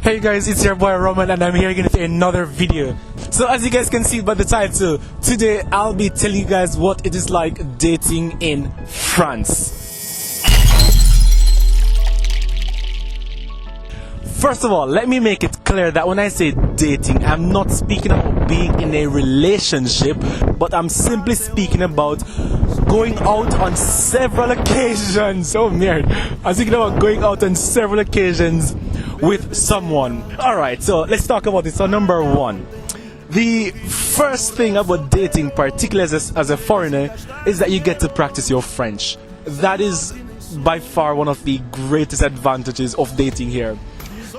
Hey guys, it's your boy Roman and I'm here again with another video. So as you guys can see by the title, today I'll be telling you guys what it is like dating in France. First of all, let me make it clear that when I say dating, I'm not speaking about being in a relationship, but I'm simply speaking about going out on several occasions. Oh man, I'm thinking about going out on several occasions with someone. Alright, so let's talk about it. So number one, the first thing about dating, particularly as a foreigner, is that you get to practice your French. That is by far one of the greatest advantages of dating here.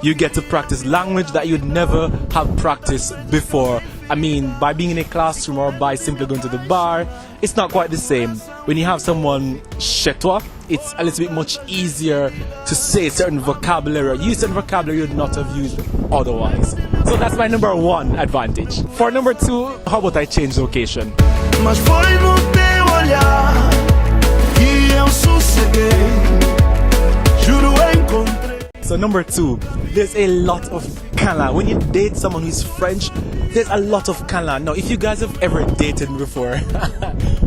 You get to practice language that you'd never have practiced before. I mean, by being in a classroom or by simply going to the bar, it's not quite the same. When you have someone chez toi, it's a little bit much easier to say certain vocabulary or use certain vocabulary you'd not have used otherwise. So that's my number one advantage. For number two, how about I change location? Mas foi no teu olhar que eu sosseguei. Juro encontrei. So number two, there's a lot of câlin. When you date someone who's French, there's a lot of câlin. Now, if you guys have ever dated me before,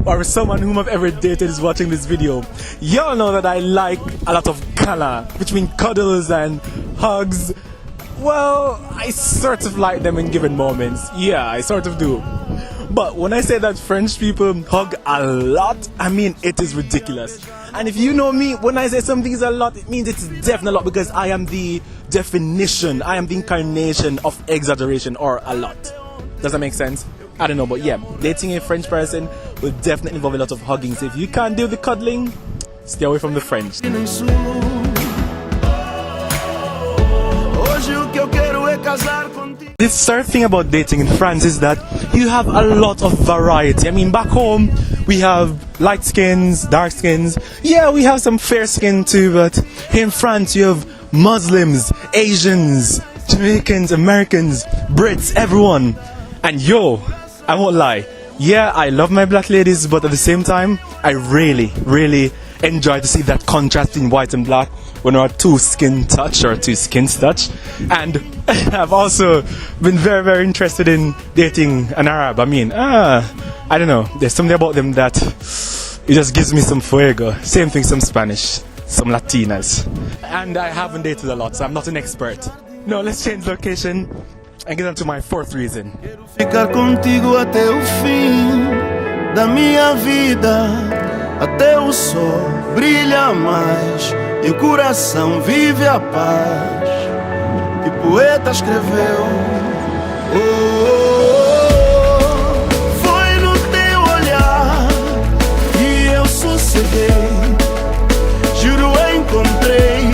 or someone whom I've ever dated is watching this video, y'all know that I like a lot of câlin, between cuddles and hugs. Well, I sort of like them in given moments. Yeah, I sort of do. But when I say that French people hug a lot, I mean it is ridiculous. And if you know me, when I say something is a lot, it means it's definitely a lot, because I am the definition, I am the incarnation of exaggeration or a lot. Does that make sense? I don't know, but yeah, dating a French person will definitely involve a lot of hugging. So if you can't do the cuddling, stay away from the French. This third thing about dating in France is that you have a lot of variety. I mean, back home we have light skins, dark skins. Yeah, we have some fair skin too, but here in France you have Muslims, Asians, Jamaicans, Americans, Brits, everyone. And yo, I won't lie. Yeah, I love my black ladies, but at the same time, I really enjoy to see that contrast in white and black when there are two skins touch. And I've also been very interested in dating an Arab. I mean, I don't know, there's something about them that it just gives me some fuego. Same thing, some Spanish, some Latinas. And I haven't dated a lot, so I'm not an expert. No, let's change location and get on to my fourth reason. Ficar contigo até o fim da minha vida. Até o sol brilha mais e o coração vive a paz. E poeta escreveu. Foi no teu olhar que eu sosseguei. Juro encontrei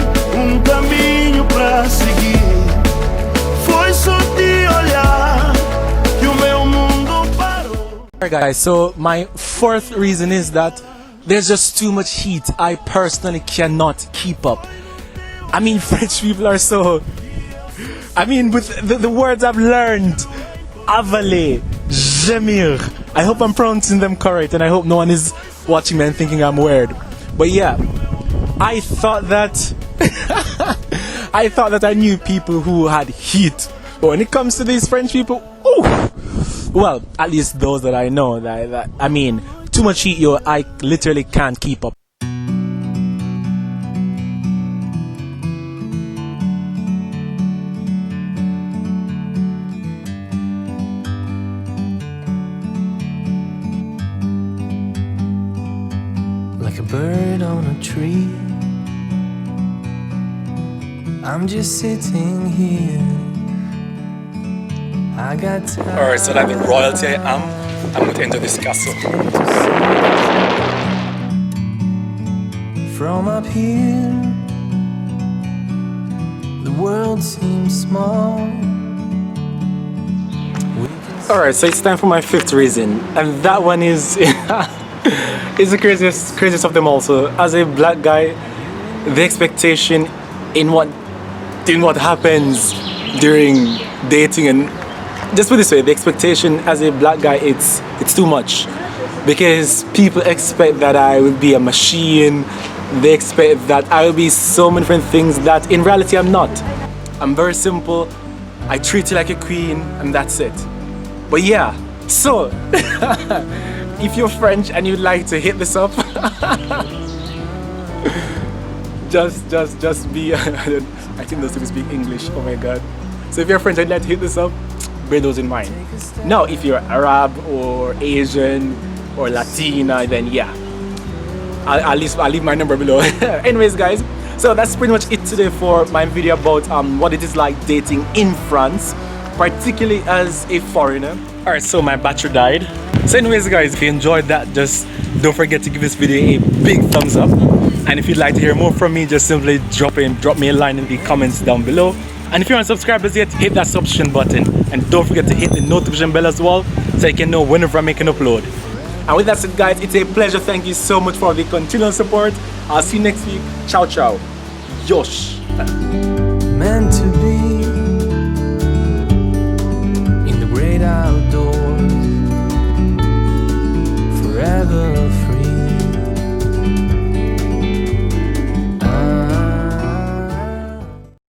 caminho pra seguir. Foi só te olhar que o meu mundo parou. Alright guys, so my fourth reason is that there's just too much heat. I personally cannot keep up. I mean, French people are so... I mean, with the words I've learned, avaler, gémir. I hope I'm pronouncing them correct, and I hope no one is watching me and thinking I'm weird. But yeah, I thought that... I thought that I knew people who had heat. But when it comes to these French people, ooh, well, at least those that I know, that I mean, too much heat, yo, I literally can't keep up. Like a bird on a tree, I'm just sitting here. I got time. Alright, so like the royalty I am, I'm going to enter this castle. From up here, the world seems small. Alright, so it's time for my fifth reason, and that one is is the craziest of them all. So as a black guy, the expectation in what happens during dating, and just put it this way, the expectation as a black guy, it's too much, because people expect that I will be a machine. They expect that I will be so many different things that in reality I'm not. I'm very simple. I treat you like a queen, and that's it. But yeah, so if you're French and you'd like to hit this up, just be. I think those people speak English. Oh my god. So if you're French and you'd like to hit this up, bear those in mind. Now, if you're Arab or Asian or Latina, then yeah, I'll leave my number below. Anyways, guys, so that's pretty much it today for my video about what it is like dating in France, particularly as a foreigner. Alright, so my battery died. So anyways, guys, if you enjoyed that, just don't forget to give this video a big thumbs up. And if you'd like to hear more from me, just simply drop me a line in the comments down below. And if you aren't subscribed as yet, hit that subscription button. And don't forget to hit the notification bell as well, so you can know whenever I make an upload. And with that said, guys, it's a pleasure. Thank you so much for the continual support. I'll see you next week. Ciao, ciao. Yosh. meant to